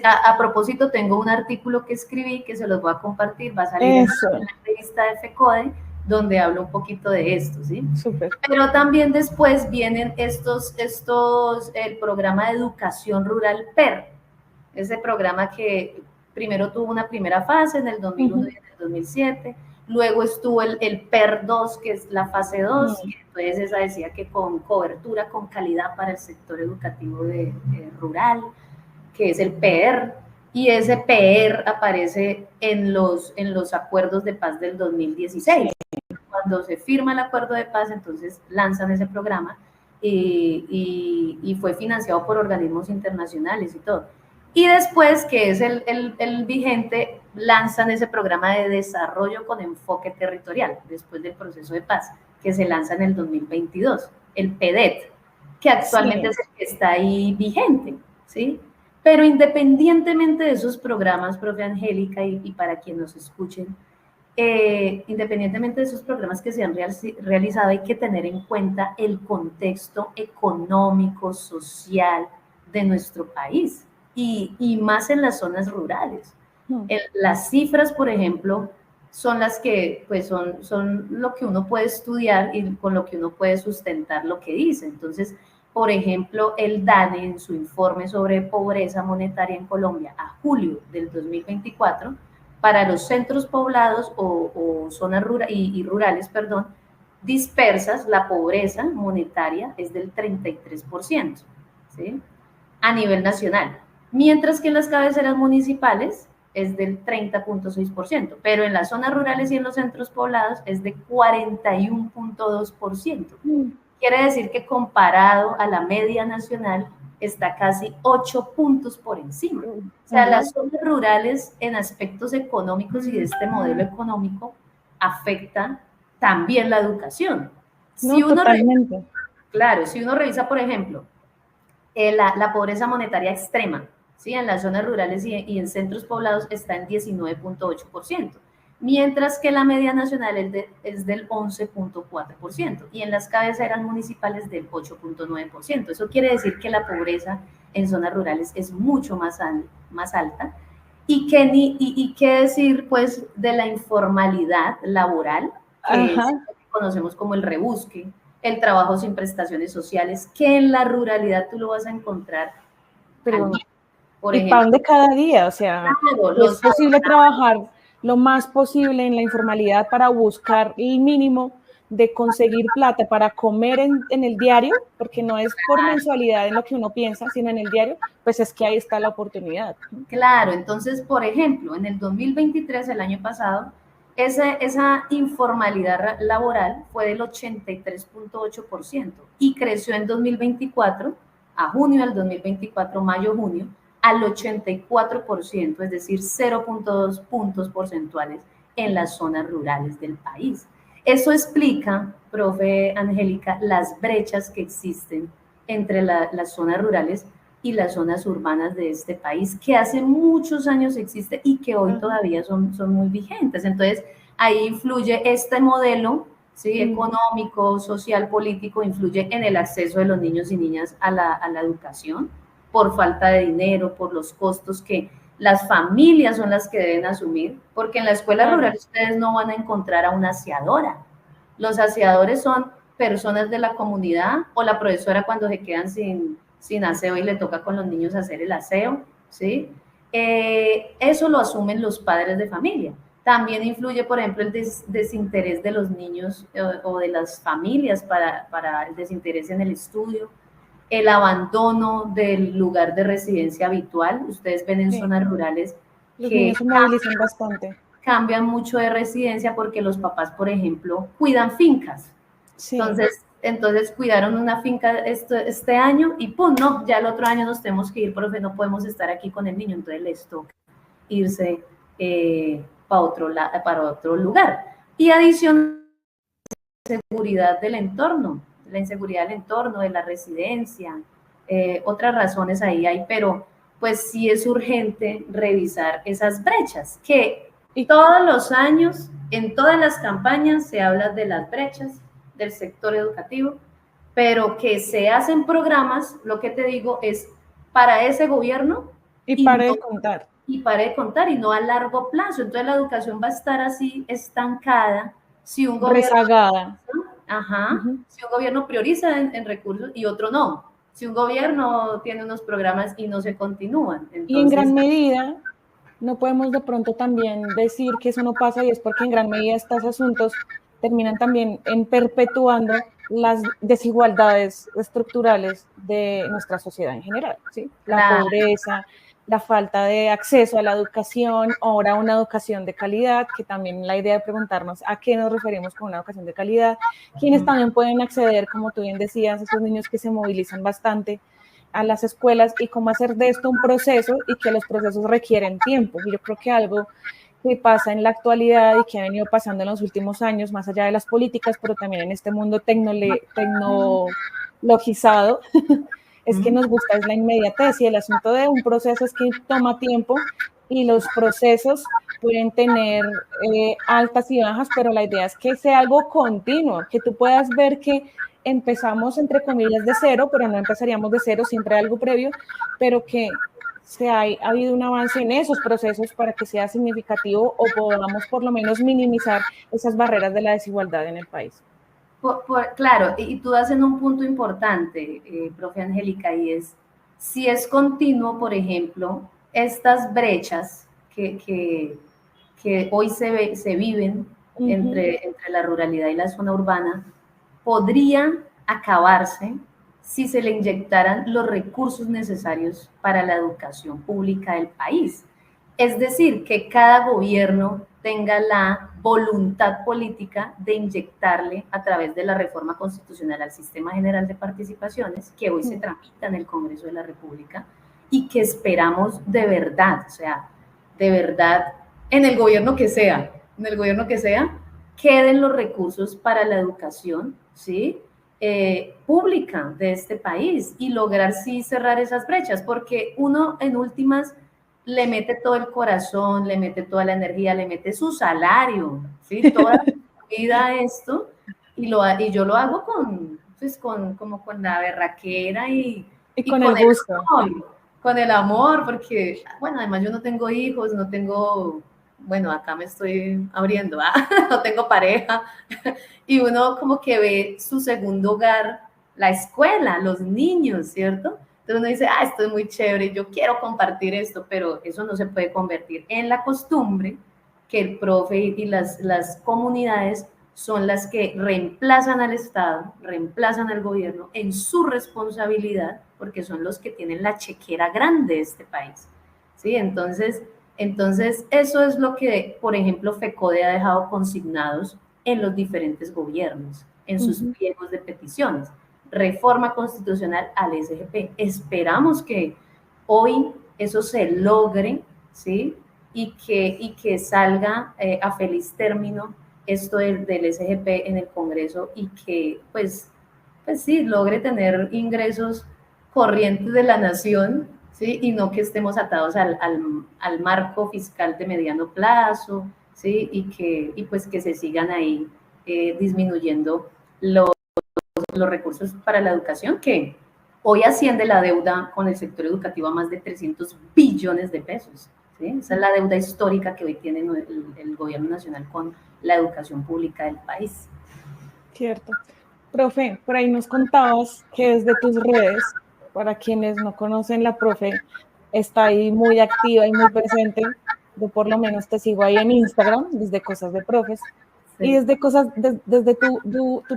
A propósito, tengo un artículo que escribí que se los voy a compartir, va a salir en la revista de FECODE, donde hablo un poquito de esto, ¿sí? Súper. Pero también después vienen el programa de educación rural PER, ese programa que primero tuvo una primera fase en el 2001 y en el 2007, luego estuvo el PER 2, que es la fase 2, y entonces esa decía que con cobertura, con calidad para el sector educativo rural, que es el PER, y ese PER aparece en los acuerdos de paz del 2016. Cuando se firma el acuerdo de paz, entonces lanzan ese programa y fue financiado por organismos internacionales y todo. Y después, que es el vigente, lanzan ese programa de desarrollo con enfoque territorial, después del proceso de paz, que se lanza en el 2022, el PEDET, que actualmente es el que está ahí vigente, ¿sí? Pero independientemente de esos programas, profe Angélica, y para quienes nos escuchen, independientemente de esos programas que se han realizado, hay que tener en cuenta el contexto económico, social de nuestro país y más en las zonas rurales. Las cifras, por ejemplo, son las que pues son lo que uno puede estudiar y con lo que uno puede sustentar lo que dice. Entonces, por ejemplo, el DANE en su informe sobre pobreza monetaria en Colombia a julio del 2024, para los centros poblados o zonas rurales, perdón, dispersas, la pobreza monetaria es del 33%, ¿sí? A nivel nacional, mientras que en las cabeceras municipales es del 30.6%, pero en las zonas rurales y en los centros poblados es de 41.2%. Quiere decir que comparado a la media nacional está casi 8 puntos por encima. O sea, las zonas rurales en aspectos económicos y de este modelo económico afecta también la educación. Si uno totalmente. Claro, si uno revisa, por ejemplo, la pobreza monetaria extrema, ¿sí? En las zonas rurales y en centros poblados está en 19.8%, mientras que la media nacional es del 11.4% y en las cabeceras municipales del 8.9%. Eso quiere decir que la pobreza en zonas rurales es mucho más alta. Y qué decir, pues, de la informalidad laboral, que es lo que conocemos como el rebusque, el trabajo sin prestaciones sociales, que en la ruralidad tú lo vas a encontrar. Pero, por ejemplo, pan de cada día, o sea, claro, es posible trabajar lo más posible en la informalidad para buscar el mínimo de conseguir plata para comer en el diario, porque no es por mensualidad en lo que uno piensa, sino en el diario, pues es que ahí está la oportunidad. Claro, entonces, por ejemplo, en el 2023, el año pasado, esa informalidad laboral fue del 83.8% y creció en 2024, a junio del 2024, mayo-junio, al 84%, es decir, 0.2 puntos porcentuales en las zonas rurales del país. Eso explica, profe Angélica, las brechas que existen entre las zonas rurales y las zonas urbanas de este país, que hace muchos años existe y que hoy todavía son muy vigentes. Entonces, ahí influye este modelo, ¿sí? Económico, social, político, influye en el acceso de los niños y niñas a la educación, por falta de dinero, por los costos que las familias son las que deben asumir, porque en la escuela rural ustedes no van a encontrar a una aseadora. Los aseadores son personas de la comunidad o la profesora cuando se quedan sin aseo y le toca con los niños hacer el aseo, ¿sí? Eso lo asumen los padres de familia. También influye, por ejemplo, el desinterés de los niños o de las familias para el desinterés en el estudio, el abandono del lugar de residencia habitual. Ustedes ven en zonas rurales los niños se movilizan bastante. Cambian mucho de residencia porque los papás, por ejemplo, cuidan fincas. Sí. Entonces cuidaron una finca este año y ¡pum! No, ya el otro año nos tenemos que ir, profe, no podemos estar aquí con el niño, entonces les toca irse para otro lugar. Y adicional, la seguridad del entorno, la inseguridad del entorno, de la residencia, otras razones ahí hay, pero pues sí es urgente revisar esas brechas, que todos los años, en todas las campañas se habla de las brechas del sector educativo, pero que se hacen programas, lo que te digo es para ese gobierno y pare de contar. Y pare de contar y no a largo plazo. Entonces la educación va a estar así estancada si un gobierno, rezagada. Si un gobierno prioriza en recursos y otro no. Si un gobierno tiene unos programas y no se continúan. Entonces, y en gran medida no podemos de pronto también decir que eso no pasa, y es porque en gran medida estos asuntos terminan también en perpetuando las desigualdades estructurales de nuestra sociedad en general, ¿sí? La pobreza, la falta de acceso a la educación, ahora una educación de calidad, que también la idea de preguntarnos a qué nos referimos con una educación de calidad, quienes también pueden acceder, como tú bien decías, esos niños que se movilizan bastante a las escuelas y cómo hacer de esto un proceso y que los procesos requieren tiempo. Y yo creo que algo que pasa en la actualidad y que ha venido pasando en los últimos años, más allá de las políticas, pero también en este mundo tecnologizado, es que nos gusta es la inmediatez y el asunto de un proceso es que toma tiempo y los procesos pueden tener altas y bajas, pero la idea es que sea algo continuo, que tú puedas ver que empezamos entre comillas de cero, pero no empezaríamos de cero, siempre hay algo previo, pero que ha habido un avance en esos procesos para que sea significativo o podamos por lo menos minimizar esas barreras de la desigualdad en el país. Claro, y tú das en un punto importante, profe Angélica, y es, si es continuo, por ejemplo, estas brechas que hoy se viven entre la ruralidad y la zona urbana, podrían acabarse si se le inyectaran los recursos necesarios para la educación pública del país. Es decir, que cada gobierno tenga la voluntad política de inyectarle a través de la reforma constitucional al Sistema General de Participaciones, que hoy se tramita en el Congreso de la República y que esperamos de verdad, o sea, de verdad, en el gobierno que sea, queden los recursos para la educación, ¿sí? Pública de este país y lograr sí cerrar esas brechas, porque uno en últimas le mete todo el corazón, le mete toda la energía, le mete su salario, ¿sí? Toda su vida a esto, y yo lo hago como con la berraquera y con el gusto. Con el amor, porque, bueno, además yo no tengo hijos, no tengo, bueno, acá me estoy abriendo, no tengo pareja, y uno como que ve su segundo hogar, la escuela, los niños, ¿cierto? Entonces uno dice, esto es muy chévere, yo quiero compartir esto, pero eso no se puede convertir en la costumbre que el profe y las comunidades son las que reemplazan al Estado, reemplazan al gobierno en su responsabilidad, porque son los que tienen la chequera grande de este país, ¿sí? Entonces eso es lo que, por ejemplo, FECODE ha dejado consignados en los diferentes gobiernos, en sus pliegos de peticiones. Reforma constitucional al SGP. Esperamos que hoy eso se logre, ¿sí? Y que salga a feliz término esto del SGP en el Congreso y que, pues sí, logre tener ingresos corrientes de la nación, ¿sí? Y no que estemos atados al marco fiscal de mediano plazo, ¿sí? Y pues que se sigan ahí disminuyendo los recursos para la educación, que hoy asciende la deuda con el sector educativo a más de 300 billones de pesos. ¿Sí? Esa es la deuda histórica que hoy tiene el gobierno nacional con la educación pública del país. Cierto. Profe, por ahí nos contabas que desde tus redes, para quienes no conocen, la profe está ahí muy activa y muy presente. Yo por lo menos te sigo ahí en Instagram, desde Cosas de Profes. Sí. Y desde tu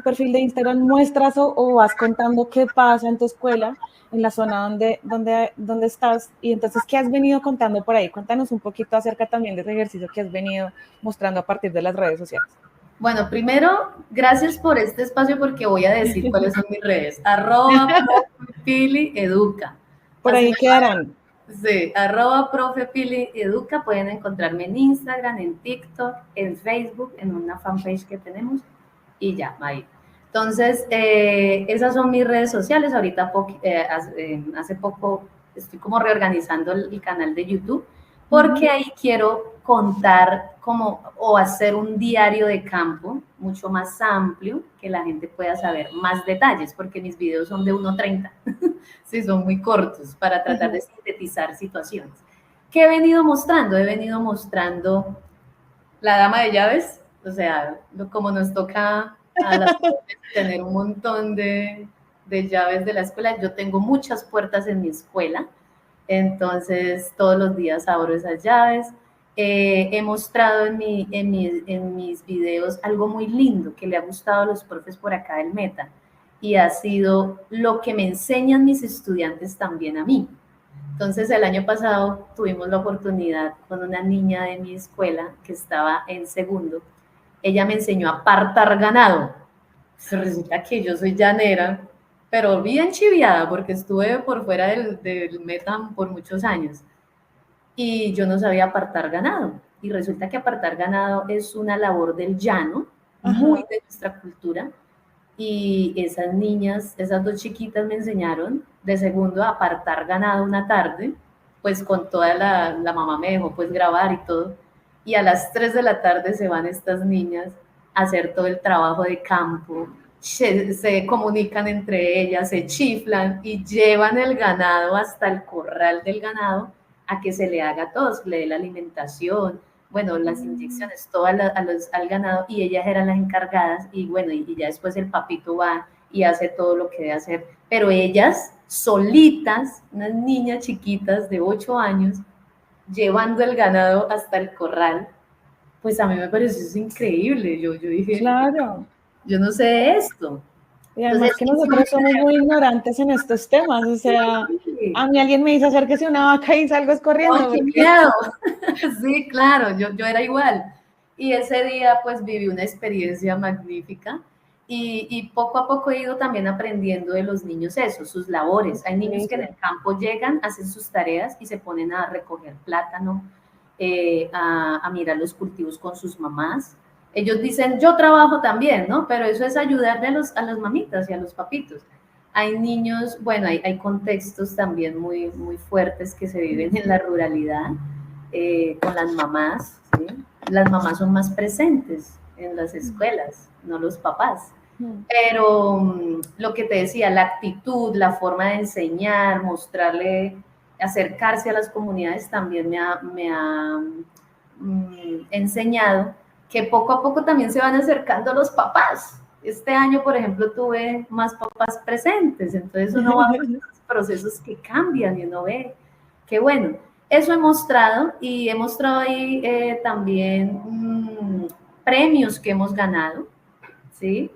perfil de Instagram muestras o vas contando qué pasa en tu escuela, en la zona donde estás, y entonces, ¿qué has venido contando por ahí? Cuéntanos un poquito acerca también de ese ejercicio que has venido mostrando a partir de las redes sociales. Bueno, primero, gracias por este espacio porque voy a decir cuáles son mis redes. @ProfePiliEduca. Por ahí quedarán. Sí, @ProfePiliEduca. Pueden encontrarme en Instagram, en TikTok, en Facebook, en una fanpage que tenemos y ya, ahí. Entonces, esas son mis redes sociales. Ahorita, hace poco, estoy como reorganizando el canal de YouTube porque ahí quiero contar o hacer un diario de campo mucho más amplio, que la gente pueda saber más detalles, porque mis videos son de 1:30, sí, son muy cortos para tratar de sintetizar situaciones. ¿Qué he venido mostrando? He venido mostrando la dama de llaves, o sea, como nos toca a las profes tener un montón de llaves de la escuela. Yo tengo muchas puertas en mi escuela, entonces todos los días abro esas llaves. He mostrado en mis videos algo muy lindo que le ha gustado a los profes por acá del Meta, y ha sido lo que me enseñan mis estudiantes también a mí. Entonces el año pasado tuvimos la oportunidad con una niña de mi escuela que estaba en segundo. Ella me enseñó a apartar ganado. Pues resulta que yo soy llanera, pero bien chiviada porque estuve por fuera del Metam por muchos años y yo no sabía apartar ganado. Y resulta que apartar ganado es una labor del llano, muy de nuestra cultura. Y esas niñas, esas dos chiquitas me enseñaron de segundo a apartar ganado una tarde, pues con toda la mamá me dejó pues grabar y todo. Y a las 3 de la tarde se van estas niñas a hacer todo el trabajo de campo, se comunican entre ellas, se chiflan y llevan el ganado hasta el corral del ganado a que se le haga todo, se le dé la alimentación, bueno, las inyecciones, todo al ganado, y ellas eran las encargadas, y bueno, y ya después el papito va y hace todo lo que debe hacer, pero ellas solitas, unas niñas chiquitas de 8 años, llevando el ganado hasta el corral, pues a mí me pareció eso increíble, yo dije, Claro. yo no sé esto. Y además que nosotros somos muy ignorantes en estos temas, o sea, a mí alguien me dice acérquese a una vaca y salgo corriendo. ¡Ay, qué miedo! Sí, claro, yo era igual. Y ese día pues viví una experiencia magnífica y poco a poco he ido también aprendiendo de los niños eso, sus labores. Hay niños que en el campo llegan, hacen sus tareas y se ponen a recoger plátano, a mirar los cultivos con sus mamás. Ellos dicen, yo trabajo también, ¿no? Pero eso es ayudarle a las mamitas y a los papitos. Hay niños, bueno, hay contextos también muy, muy fuertes que se viven en la ruralidad, con las mamás, ¿sí? Las mamás son más presentes en las escuelas, no los papás. Pero lo que te decía, la actitud, la forma de enseñar, mostrarle, acercarse a las comunidades también me ha enseñado que poco a poco también se van acercando los papás. Este año, por ejemplo, tuve más papás presentes, entonces uno va a ver esos procesos que cambian y uno ve que bueno, eso he mostrado y he mostrado ahí también premios que hemos ganado, ¿sí?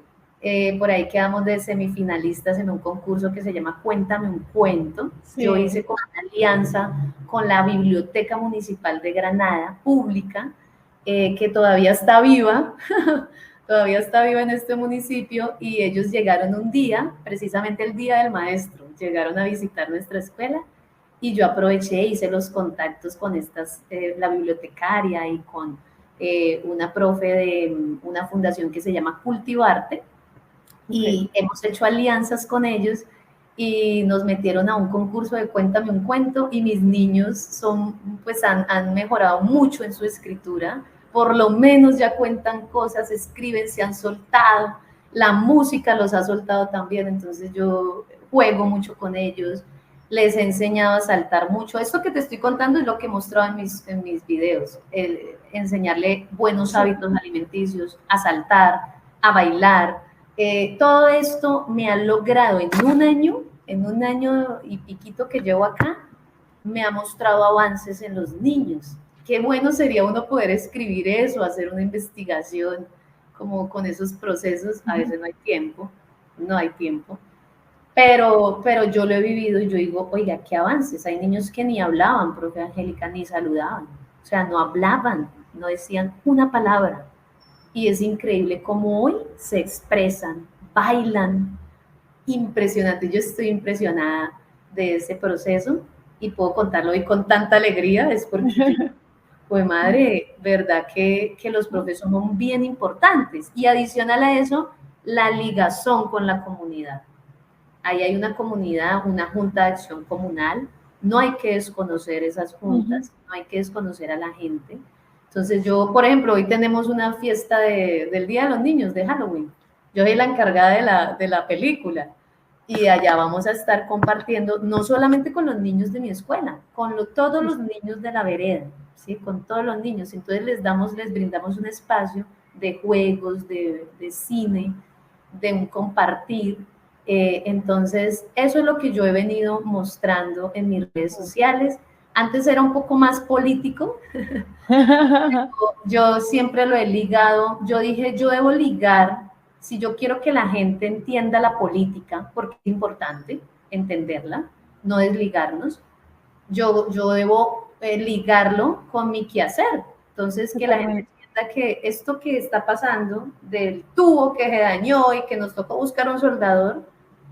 Por ahí quedamos de semifinalistas en un concurso que se llama Cuéntame un cuento. Sí. Yo hice con una alianza con la Biblioteca Municipal de Granada, pública, que todavía está viva, todavía está viva en este municipio, y ellos llegaron un día, precisamente el Día del Maestro, llegaron a visitar nuestra escuela y yo aproveché, hice los contactos con la bibliotecaria y con una profe de una fundación que se llama Cultivarte, y hemos hecho alianzas con ellos y nos metieron a un concurso de Cuéntame un cuento, y mis niños pues han mejorado mucho en su escritura, por lo menos ya cuentan cosas, escriben, se han soltado, la música los ha soltado también, entonces yo juego mucho con ellos, les he enseñado a saltar mucho. Esto que te estoy contando es lo que he mostrado en mis videos, enseñarle buenos hábitos alimenticios, a saltar, a bailar. Todo esto me ha logrado en un año y piquito que llevo acá, me ha mostrado avances en los niños. Qué bueno sería uno poder escribir eso, hacer una investigación como con esos procesos. A veces no hay tiempo, pero yo lo he vivido y yo digo, oiga, qué avances. Hay niños que ni hablaban, profe Angélica, ni saludaban, o sea, no hablaban, no decían una palabra. Y es increíble cómo hoy se expresan, bailan, impresionante. Yo estoy impresionada de ese proceso y puedo contarlo hoy con tanta alegría, es porque, pues madre, verdad que los profes son bien importantes. Y adicional a eso, la ligazón con la comunidad. Ahí hay una comunidad, una junta de acción comunal, no hay que desconocer esas juntas, no hay que desconocer a la gente. Entonces yo, por ejemplo, hoy tenemos una fiesta del Día de los Niños, de Halloween. Yo soy la encargada de la película y allá vamos a estar compartiendo, no solamente con los niños de mi escuela, con todos los niños de la vereda, ¿sí? Con todos los niños. Entonces les brindamos un espacio de juegos, de cine, de un compartir. Entonces, eso es lo que yo he venido mostrando en mis redes sociales. Antes era un poco más político. Yo siempre lo he ligado. Yo dije, yo debo ligar, si yo quiero que la gente entienda la política, porque es importante entenderla, no desligarnos, yo debo ligarlo con mi quehacer. Entonces, que la gente entienda que esto que está pasando del tubo que se dañó y que nos tocó buscar un soldador,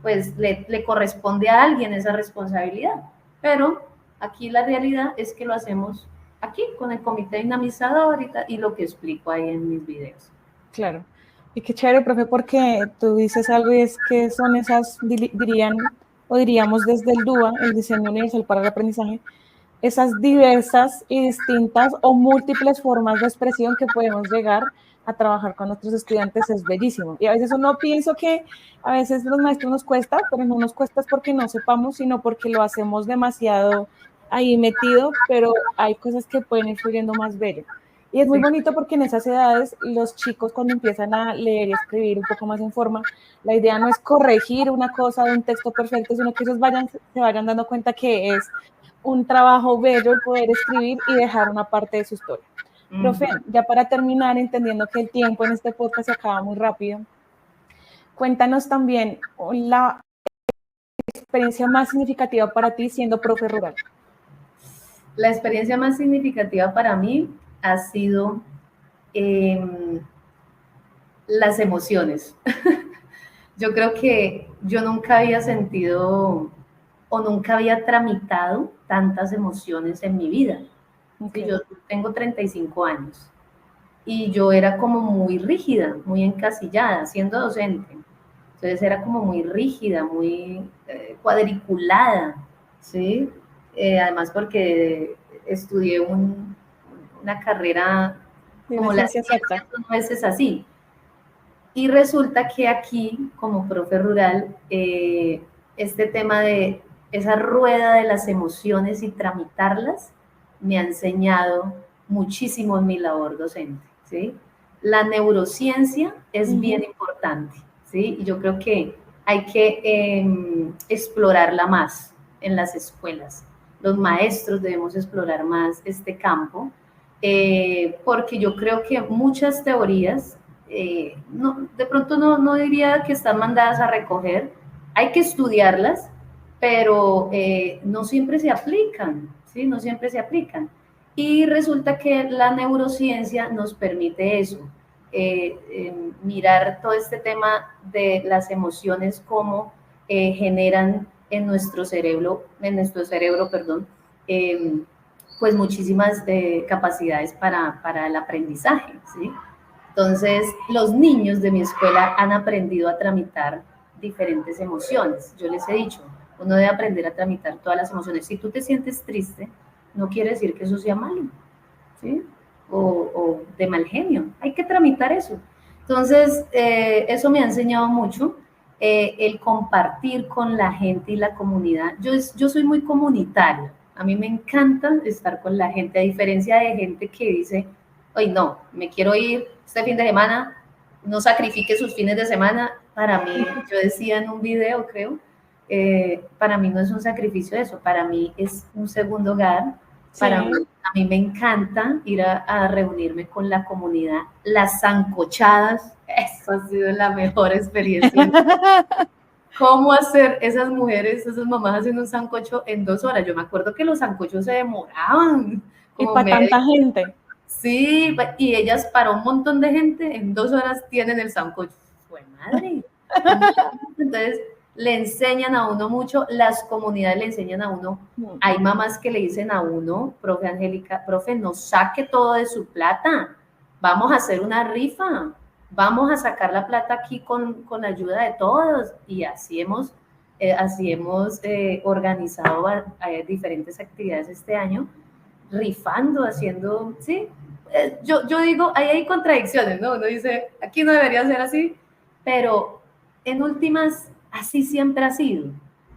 pues le corresponde a alguien esa responsabilidad. Pero aquí la realidad es que lo hacemos aquí con el comité dinamizador y lo que explico ahí en mis videos. Claro. Y qué chévere, profe, porque tú dices algo y es que son esas, diríamos desde el DUA, el Diseño Universal para el Aprendizaje, esas diversas y distintas o múltiples formas de expresión que podemos llegar a trabajar con nuestros estudiantes es bellísimo. Y a veces uno pienso que a veces los maestros nos cuesta, pero no nos cuesta es porque no sepamos, sino porque lo hacemos demasiado ahí metido, pero hay cosas que pueden ir fluyendo más bello. Y es muy bonito porque en esas edades los chicos cuando empiezan a leer y escribir un poco más en forma, la idea no es corregir una cosa de un texto perfecto, sino que ellos se vayan dando cuenta que es un trabajo bello el poder escribir y dejar una parte de su historia. Profe, ya para terminar, entendiendo que el tiempo en este podcast se acaba muy rápido, cuéntanos también la experiencia más significativa para ti siendo profe rural. La experiencia más significativa para mí ha sido las emociones. Yo creo que yo nunca había sentido o nunca había tramitado tantas emociones en mi vida. Okay. Yo tengo 35 años y yo era como muy rígida, muy encasillada, siendo docente. Entonces era como muy rígida, muy cuadriculada, ¿sí? Además porque estudié una carrera como la ciencia, no es así. Y resulta que aquí, como profe rural, este tema de esa rueda de las emociones y tramitarlas me ha enseñado muchísimo en mi labor docente, ¿sí? La neurociencia es bien importante, ¿sí? Y yo creo que hay que explorarla más en las escuelas. Los maestros debemos explorar más este campo, porque yo creo que muchas teorías no, de pronto no diría que están mandadas a recoger, hay que estudiarlas, pero no siempre se aplican, ¿sí? No siempre se aplican. Y resulta que la neurociencia nos permite eso, mirar todo este tema de las emociones, cómo generan en nuestro cerebro, perdón, pues muchísimas capacidades para el aprendizaje, ¿sí? Entonces, los niños de mi escuela han aprendido a tramitar diferentes emociones. Yo les he dicho, uno debe aprender a tramitar todas las emociones. Si tú te sientes triste, no quiere decir que eso sea malo, ¿sí? O de mal genio. Hay que tramitar eso. Entonces, eso me ha enseñado mucho, el compartir con la gente y la comunidad. Yo soy muy comunitaria. A mí me encanta estar con la gente, a diferencia de gente que dice, hoy no, me quiero ir este fin de semana, no sacrifique sus fines de semana. Para mí, yo decía en un video, creo, para mí no es un sacrificio eso, para mí es un segundo hogar. Para mí, a mí me encanta ir a reunirme con la comunidad, las sancochadas, eso ha sido la mejor experiencia. ¿Cómo hacer esas mujeres, esas mamás haciendo un sancocho en 2 horas? Yo me acuerdo que los sancochos se demoraban. Y para tanta gente. Sí, y ellas para un montón de gente en 2 horas tienen el sancocho. ¡Fue madre! Entonces, le enseñan a uno mucho, las comunidades le enseñan a uno. Hay mamás que le dicen a uno, profe Angélica, profe, no saque todo de su plata, vamos a hacer una rifa, vamos a sacar la plata aquí con la ayuda de todos. Y así hemos organizado diferentes actividades este año, rifando, haciendo, sí. Yo digo, ahí hay contradicciones, ¿no? Uno dice, aquí no debería ser así, pero en últimas, así siempre ha sido,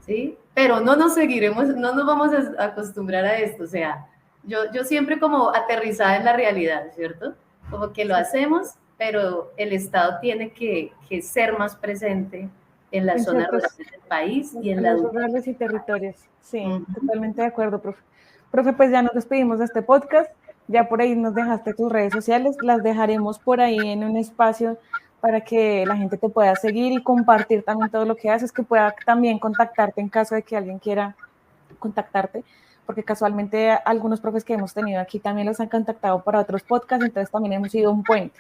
¿sí? Pero no nos seguiremos, no nos vamos a acostumbrar a esto, o sea, yo siempre como aterrizada en la realidad, ¿cierto? Como que lo hacemos, pero el Estado tiene que ser más presente en las zonas rurales del país y en las rurales y territorios. Sí, totalmente de acuerdo, profe. Profe, pues ya nos despedimos de este podcast, ya por ahí nos dejaste tus redes sociales, las dejaremos por ahí en un espacio para que la gente te pueda seguir y compartir también todo lo que haces, que pueda también contactarte en caso de que alguien quiera contactarte. porque casualmente algunos profes que hemos tenido aquí también los han contactado para otros podcasts, entonces también hemos sido un puente.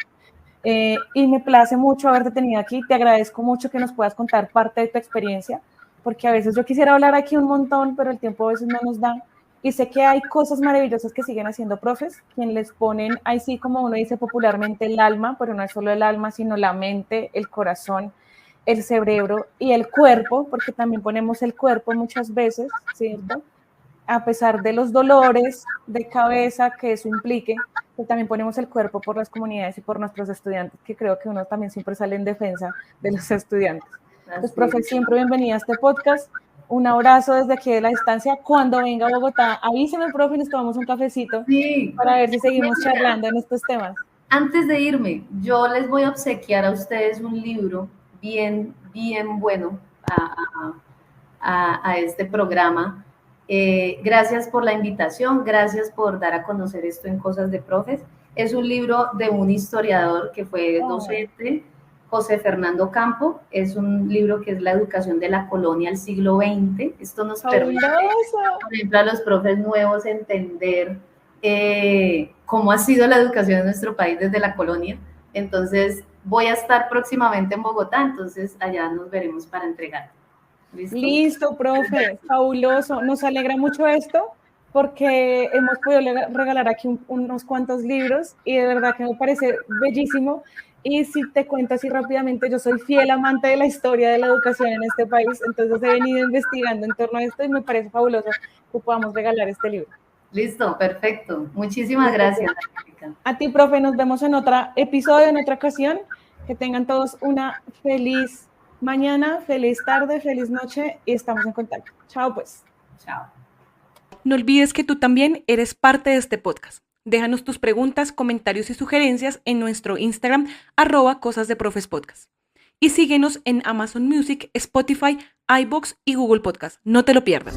Y me place mucho haberte tenido aquí, te agradezco mucho que nos puedas contar parte de tu experiencia, porque a veces yo quisiera hablar aquí un montón, pero el tiempo a veces no nos da, y sé que hay cosas maravillosas que siguen haciendo profes, quien les ponen, ahí sí, como uno dice popularmente, el alma, pero no es solo el alma, sino la mente, el corazón, el cerebro y el cuerpo, porque también ponemos el cuerpo muchas veces, ¿cierto? A pesar de los dolores de cabeza que eso implique, pues también ponemos el cuerpo por las comunidades y por nuestros estudiantes, que creo que uno también siempre sale en defensa de los estudiantes. Entonces, profe, siempre bienvenida a este podcast. Un abrazo desde aquí de la distancia. Cuando venga a Bogotá, avíseme, profe, y nos tomamos un cafecito para ver si seguimos charlando en estos temas. Antes de irme, yo les voy a obsequiar a ustedes un libro bien bueno a este programa. Gracias por la invitación, gracias por dar a conocer esto en Cosas de Profes. Es un libro de un historiador que fue docente, José Fernando Campo. Es un libro que es La educación de la colonia al siglo XX. Esto nos permite, por ejemplo, a los profes nuevos entender cómo ha sido la educación en nuestro país desde la colonia. Entonces, voy a estar próximamente en Bogotá, entonces allá nos veremos para entregar. Listo, profe, fabuloso. Nos alegra mucho esto porque hemos podido regalar aquí unos cuantos libros y de verdad que me parece bellísimo. Y si te cuento así rápidamente, yo soy fiel amante de la historia de la educación en este país, entonces he venido investigando en torno a esto y me parece fabuloso que podamos regalar este libro. Listo, perfecto. Muchísimas gracias. A ti, profe, nos vemos en otro episodio, en otra ocasión. Que tengan todos una feliz mañana, feliz tarde, feliz noche y estamos en contacto. Chao, pues. Chao. No olvides que tú también eres parte de este podcast. Déjanos tus preguntas, comentarios y sugerencias en nuestro Instagram, @cosasdeprofespodcast. Y síguenos en Amazon Music, Spotify, iVoox y Google Podcast. No te lo pierdas.